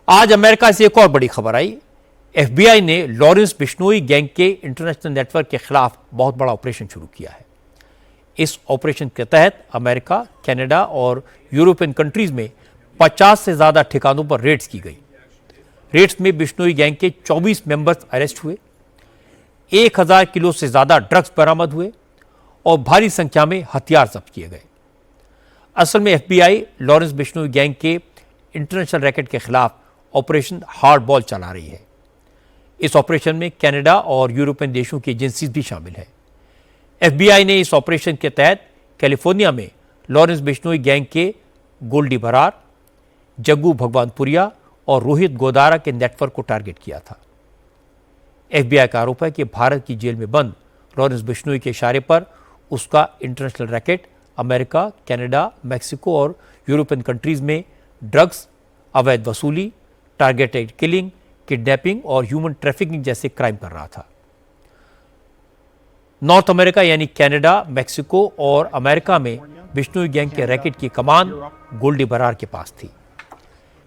आज अमेरिका से एक और बड़ी खबर आई। एफबीआई ने लॉरेंस बिश्नोई गैंग के इंटरनेशनल नेटवर्क के खिलाफ बहुत बड़ा ऑपरेशन शुरू किया है। इस ऑपरेशन के तहत अमेरिका, कनाडा और यूरोपियन कंट्रीज में 50 से ज्यादा ठिकानों पर रेड्स की गई। रेड्स में बिश्नोई गैंग के 24 मेंबर्स अरेस्ट हुए, 1000 किलो से ज्यादा ड्रग्स बरामद हुए और भारी संख्या में हथियार जब्त किए गए। असल में एफबीआई लॉरेंस बिश्नोई गैंग के इंटरनेशनल रैकेट के खिलाफ ऑपरेशन हार्ड बॉल चला रही है। इस ऑपरेशन में कनाडा और यूरोपियन देशों की एजेंसीज भी शामिल है। एफबीआई ने इस ऑपरेशन के तहत कैलिफोर्निया में लॉरेंस बिश्नोई गैंग के गोल्डी बरार, जग्गू भगवानपुरिया और रोहित गोदारा के नेटवर्क को टारगेट किया था। एफबीआई का आरोप है कि भारत की जेल में बंद लॉरेंस बिश्नोई के इशारे पर उसका international racket America, Canada, Mexico और यूरोपियन कंट्रीज में ड्रग्स, अवैध वसूली, टारगेटेड किलिंग, किडनैपिंग और ह्यूमन ट्रैफिकिंग जैसे क्राइम कर रहा था। नॉर्थ अमेरिका यानी कनाडा, मैक्सिको और अमेरिका में बिश्नोई गैंग के रैकेट की कमान गोल्डी बरार के पास थी।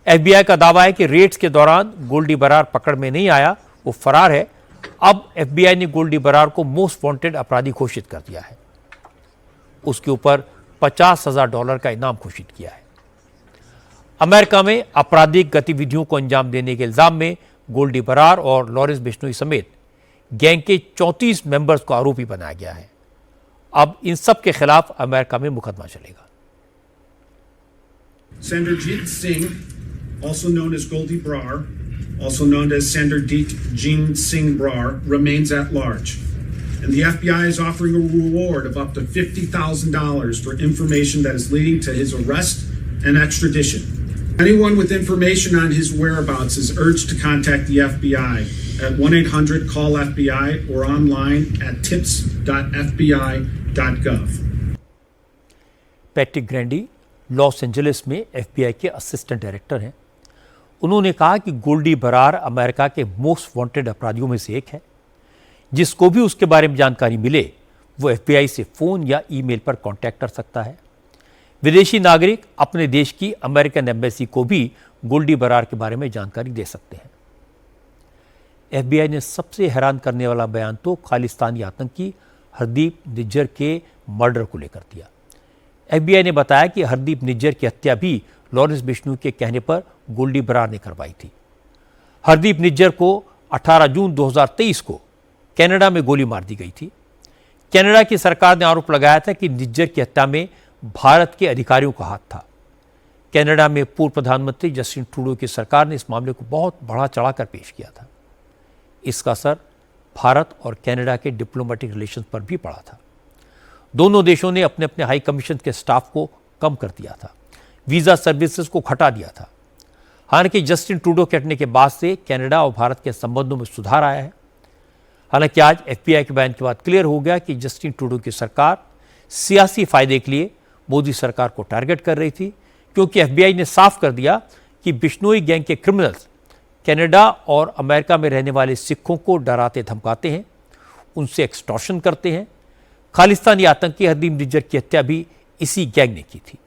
एफबीआई का दावा है कि रेड्स के दौरान गोल्डी बरार पकड़ में नहीं आया, वो फरार है। अब एफबीआई ने गोल्डी बरार को मोस्ट वांटेड अपराधी घोषित कर दिया है। उसके ऊपर $50,000 का इनाम घोषित किया है। अमेरिका में आपराधिक गतिविधियों को अंजाम देने के इल्जाम में गोल्डी बरार और लॉरेंस बिश्नोई समेत गैंग के 34 मेंबर्स को आरोपी बनाया गया है। अब इन सब के खिलाफ अमेरिका में मुकदमा चलेगा। Sanderjeet Singh, also known as Goldie Brar, also known as Sanderjeet Jing Singh Brar, remains at large. And the FBI is offering a reward of up to $50,000 for information that is leading to his arrest and extradition. Anyone with information on his whereabouts is urged to contact the FBI at 1-800-CALL-FBI or online at tips.fbi.gov. Patrick Grandy Los Angeles में FBI के assistant director हैं। उन्होंने कहा कि Goldy Brar America के most wanted अपराधियों में से एक है। जिसको भी उसके बारे में जानकारी मिले वो एफबीआई से फोन या ईमेल पर कांटेक्ट कर सकता है। विदेशी नागरिक अपने देश की अमेरिकन एम्बेसी को भी गोल्डी बरार के बारे में जानकारी दे सकते हैं। एफबीआई ने सबसे हैरान करने वाला बयान तो खालिस्तानी आतंकी हरदीप निज्जर के मर्डर को लेकर दिया। एफबीआई ने बताया कि हरदीप निज्जर की हत्या भी लॉरेंस बिश्नोई के कहने पर गोल्डी बरार ने करवाई थी। हरदीप निज्जर को 18 जून 2023 को कनाडा में गोली मार दी गई थी। कनाडा की सरकार ने आरोप लगाया था कि निज्जर की हत्या में भारत के अधिकारियों का हाथ था। कनाडा में पूर्व प्रधानमंत्री जस्टिन ट्रूडो की सरकार ने इस मामले को बहुत बढ़ा चढ़ाकर पेश किया था। इसका असर भारत और कनाडा के डिप्लोमेटिक रिलेशंस पर भी पड़ा था। दोनों देशों ने अपने अपने हाई कमीशन के स्टाफ को कम कर दिया था, वीजा सर्विसेज को हटा दिया था। हालांकि जस्टिन ट्रूडो के हटने के बाद से कनाडा और भारत के संबंधों में सुधार आया है। हालांकि आज एफबीआई के बयान के बाद क्लियर हो गया कि जस्टिन ट्रूडो की सरकार सियासी फायदे के लिए मोदी सरकार को टारगेट कर रही थी, क्योंकि एफबीआई ने साफ कर दिया कि बिश्नोई गैंग के क्रिमिनल्स कनाडा और अमेरिका में रहने वाले सिखों को डराते धमकाते हैं, उनसे एक्सटॉर्शन करते हैं। खालिस्तानी आतंकी हरदीप निज्जर की हत्या भी इसी गैंग ने की थी।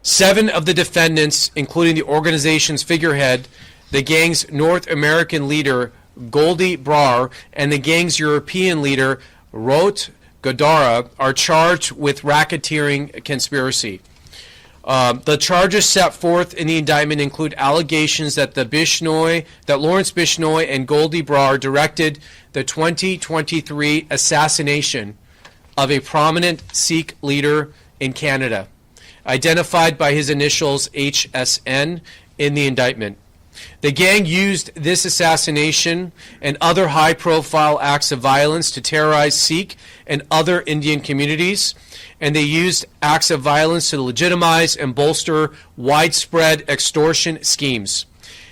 7 of the defendants, including the organization's figurehead, the gang's North American leader Goldie Brar, and the gang's European leader Rohit Godara, are charged with racketeering conspiracy. The charges set forth in the indictment include allegations that Lawrence Bischnoy and Goldie Brar directed the 2023 assassination of a prominent Sikh leader in Canada, identified by his initials HSN in the indictment. The gang used this assassination and other high-profile acts of violence to terrorize Sikh and other Indian communities, and they used acts of violence to legitimize and bolster widespread extortion schemes.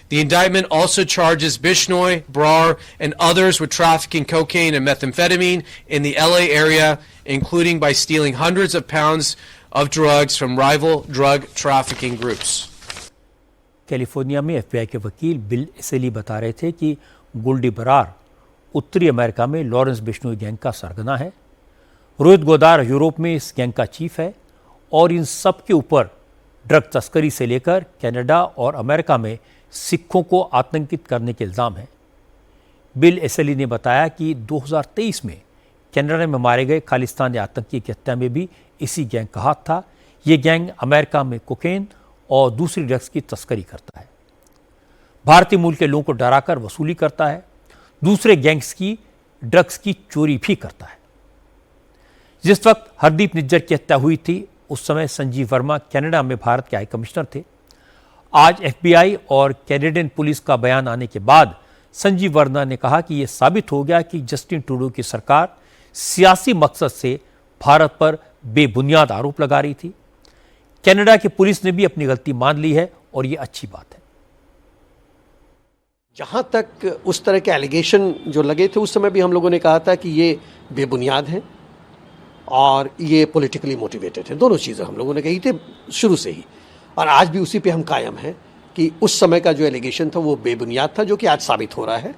The indictment also charges Bischnoy, Brar, and others with trafficking cocaine and methamphetamine in the LA area, including by stealing hundreds of pounds of drugs from rival drug trafficking groups. California में FBI के वकील bill एसेली बता रहे थे कि गोल्डी बरार उत्तरी America में Lawrence Bishnoi gang का सरगना है। रोहित गोदार यूरोप में इस गैंग का चीफ है और इन सब के ऊपर ड्रग तस्करी से लेकर कनाडा और अमेरिका में सिखों को आतंकित करने के इल्ज़ाम हैं। बिल एसेली ने बताया कि 2023 में कनाडा में मारे गए खालिस्तानी आतंकी की हत्या में भी इसी गैंग का हाथ था। ये गैंग अमेरिका में कोकेन और दूसरी ड्रग्स की तस्करी करता है, भारतीय मूल के लोगों को डराकर वसूली करता है, दूसरे गैंग्स की ड्रग्स की चोरी भी करता है। जिस वक्त हरदीप निज्जर की हत्या हुई थी उस समय संजीव वर्मा कनाडा में भारत के हाई कमिश्नर थे। आज FBI और कैनेडियन पुलिस का बयान आने के बाद संजीव वर्मा ने कहा कि यह साबित हो गया कि जस्टिन ट्रूडो की सरकार सियासी मकसद से भारत पर बेबुनियाद आरोप लगा रही थी। कनाडा की पुलिस ने भी अपनी गलती मान ली है और ये अच्छी बात है। जहां तक उस तरह के एलिगेशन जो लगे थे उस समय भी हम लोगों ने कहा था कि ये बेबुनियाद हैं और ये पॉलिटिकली मोटिवेटेड है। दोनों चीज़ें हम लोगों ने कही थी शुरू से ही, और आज भी उसी पे हम कायम हैं कि उस समय का जो एलिगेशन था वो बेबुनियाद था, जो कि आज साबित हो रहा है,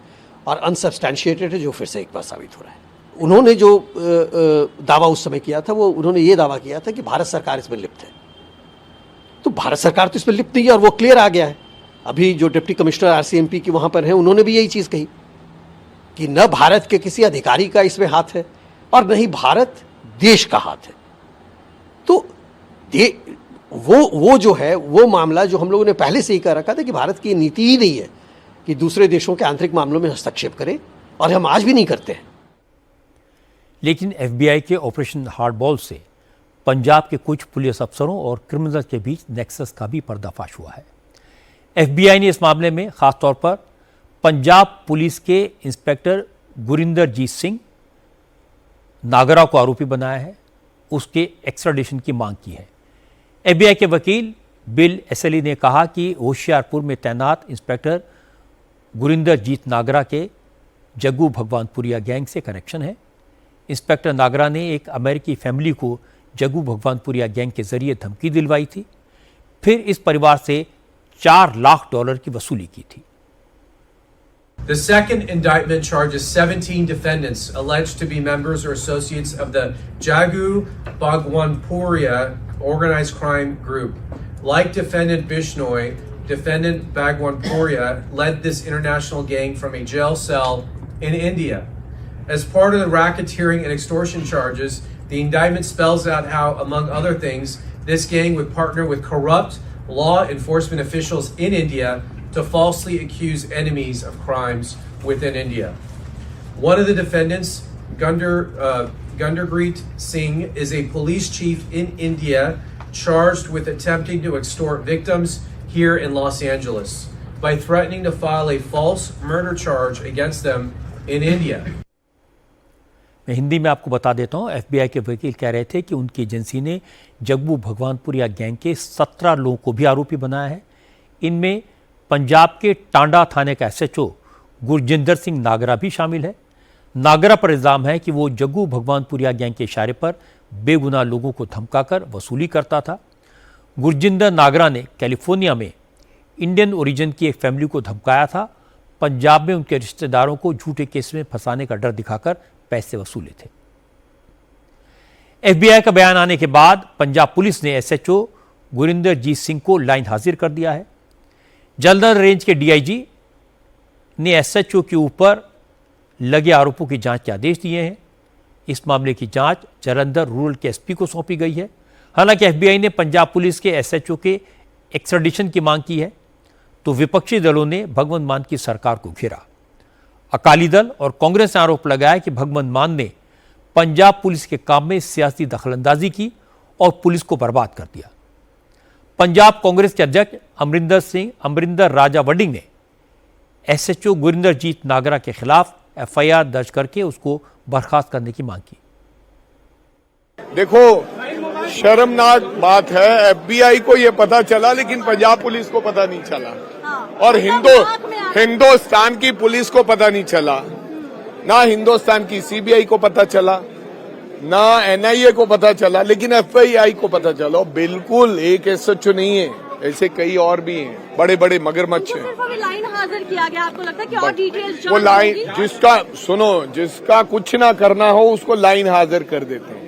और अनसब्सटैंशिएटेड है, जो फिर से एक बार साबित हो रहा है। उन्होंने जो दावा उस समय किया था वो उन्होंने ये दावा किया था कि भारत सरकार इसमें लिप्त है। तो भारत सरकार तो इसमें लिप्त नहीं है और वो क्लियर आ गया है। अभी जो डिप्टी कमिश्नर RCMP की वहाँ पर हैं उन्होंने भी यही चीज़ कही कि न भारत के किसी अधिकारी का इसमें हाथ है और न ही भारत देश का हाथ है। तो वो जो है वो मामला जो हम लोगों ने पहले से ही कह रखा था कि भारत की नीति ही नहीं है कि दूसरे देशों के आंतरिक मामलों में हस्तक्षेप करे, और हम आज भी नहीं करते हैं। लेकिन FBI के ऑपरेशन हार्डबॉल से पंजाब के कुछ पुलिस अफसरों और क्रिमिनल के बीच नेक्सस का भी पर्दाफाश हुआ है। FBI ने इस मामले में खासतौर पर पंजाब पुलिस के इंस्पेक्टर गुरिंदरजीत सिंह नागरा को आरोपी बनाया है, उसके एक्स्ट्राडिशन की मांग की है। FBI के वकील बिल एसेली ने कहा कि होशियारपुर में तैनात इंस्पेक्टर गुरिंदरजीत नागरा के जग्गू भगवानपुरिया गैंग से कनेक्शन है। इंस्पेक्टर नागरा ने एक अमेरिकी फैमिली को जग्गू भगवानपुरिया गैंग के जरिए धमकी दिलवाई थी, फिर इस परिवार से $4 लाख की वसूली की थी। The second indictment charges 17 defendants alleged to be members or associates of the Jaggu Bhagwanpuria organized crime group. Like defendant Bishnoi, defendant Bhagwanpuria led this international gang from a jail cell in India. As part of the racketeering and extortion charges, the indictment spells out how, among other things, this gang would partner with corrupt law enforcement officials in India to falsely accuse enemies of crimes within India. One of the defendants, Gunderpreet Singh, is a police chief in India charged with attempting to extort victims here in Los Angeles by threatening to file a false murder charge against them in India. मैं हिंदी में आपको बता देता हूं, FBI के वकील कह रहे थे कि उनकी एजेंसी ने जग्गू भगवानपुरिया गैंग के 17 लोगों को भी आरोपी बनाया है। इनमें पंजाब के टांडा थाने का SHO गुरजिंदर सिंह नागरा भी शामिल है। नागरा पर इल्ज़ाम है कि वो जग्गू भगवानपुरिया गैंग के इशारे पर बेगुनाह लोगों को धमकाकर वसूली करता था। गुरजिंदर नागरा ने कैलिफोर्निया में इंडियन ओरिजिन की एक फैमिली को धमकाया था। पंजाब में उनके रिश्तेदारों को झूठे केस में फंसाने का डर दिखाकर पैसे वसूले थे। FBI का बयान आने के बाद पंजाब पुलिस ने SHO गुरिंदरजीत सिंह को लाइन हाजिर कर दिया है। जलंधर रेंज के DIG ने SHO के ऊपर लगे आरोपों की जांच के आदेश दिए हैं। इस मामले की जांच जलंधर रूरल के SP को सौंपी गई है। हालांकि FBI ने पंजाब पुलिस के SHO के एक्स्ट्राडिशन की मांग की है, तो विपक्षी दलों ने भगवंत मान की सरकार को घेरा। अकाली दल और कांग्रेस ने आरोप लगाया कि भगवंत मान ने पंजाब पुलिस के काम में सियासी दखलंदाजी की और पुलिस को बर्बाद कर दिया। पंजाब कांग्रेस के अध्यक्ष अमरिंदर राजा वडिंग ने SHO गुरिंदरजीत नागरा के खिलाफ FIR दर्ज करके उसको बर्खास्त करने की मांग की। देखो, शर्मनाक बात है, FBI को ये पता चला लेकिन पंजाब पुलिस को पता नहीं चला, और हिंदुस्तान की पुलिस को पता नहीं चला, ना हिंदुस्तान की CBI को पता चला, ना NIA को पता चला, लेकिन FBI को पता चला। बिल्कुल एक SHO नहीं है, ऐसे कई और भी हैं, बड़े बड़े मगरमच्छ हैं। लाइन हाजिर किया गया, आपको लगता है कि और डिटेल्स वो लाइन जिसका कुछ ना करना हो उसको लाइन हाजिर कर देते हैं।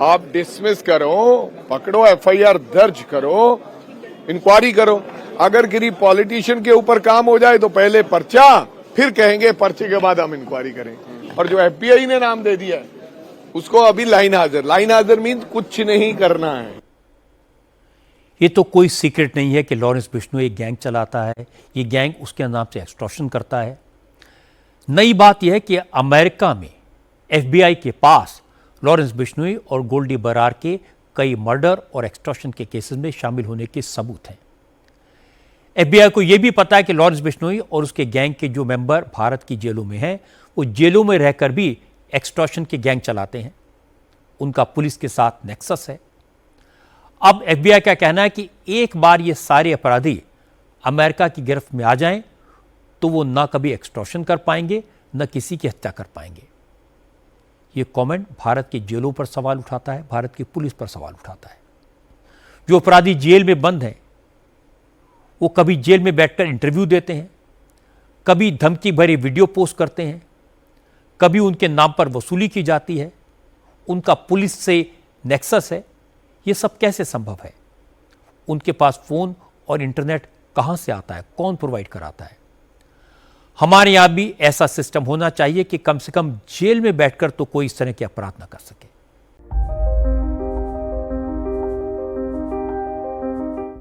आप डिसमिस करो, पकड़ो, FIR दर्ज करो, इंक्वायरी करो। अगर किसी पॉलिटिशियन के ऊपर काम हो जाए तो पहले पर्चा, फिर कहेंगे पर्चे के बाद हम इंक्वायरी करें। और जो एफबीआई ने नाम दे दिया है उसको अभी लाइन हाजिर मीन्स कुछ नहीं करना है। ये तो कोई सीक्रेट नहीं है कि लॉरेंस बिश्नोई एक गैंग चलाता है, ये गैंग उसके नाम से एक्सटॉर्शन करता है। नई बात यह है कि अमेरिका में एफबीआई के पास लॉरेंस बिश्नोई और गोल्डी बरार के कई मर्डर और एक्सटॉर्शन के केसेस में शामिल होने के सबूत हैं। एफबीआई को यह भी पता है कि लॉरेंस बिश्नोई और उसके गैंग के जो मेंबर भारत की जेलों में हैं, वो जेलों में रहकर भी एक्सटॉर्शन के गैंग चलाते हैं। उनका पुलिस के साथ नेक्सस है। अब एफबीआई का कहना है कि एक बार ये सारे अपराधी अमेरिका की गिरफ्त में आ जाएं तो वो ना कभी एक्सटॉर्शन कर पाएंगे, न किसी की हत्या कर पाएंगे। ये कमेंट भारत की जेलों पर सवाल उठाता है, भारत की पुलिस पर सवाल उठाता है। जो अपराधी जेल में बंद हैं वो कभी जेल में बैठकर इंटरव्यू देते हैं, कभी धमकी भरे वीडियो पोस्ट करते हैं, कभी उनके नाम पर वसूली की जाती है, उनका पुलिस से नेक्सस है। ये सब कैसे संभव है? उनके पास फोन और इंटरनेट कहां से आता है? कौन प्रोवाइड कराता है? हमारे यहां भी ऐसा सिस्टम होना चाहिए कि कम से कम जेल में बैठकर तो कोई इस तरह के अपराध ना कर सके।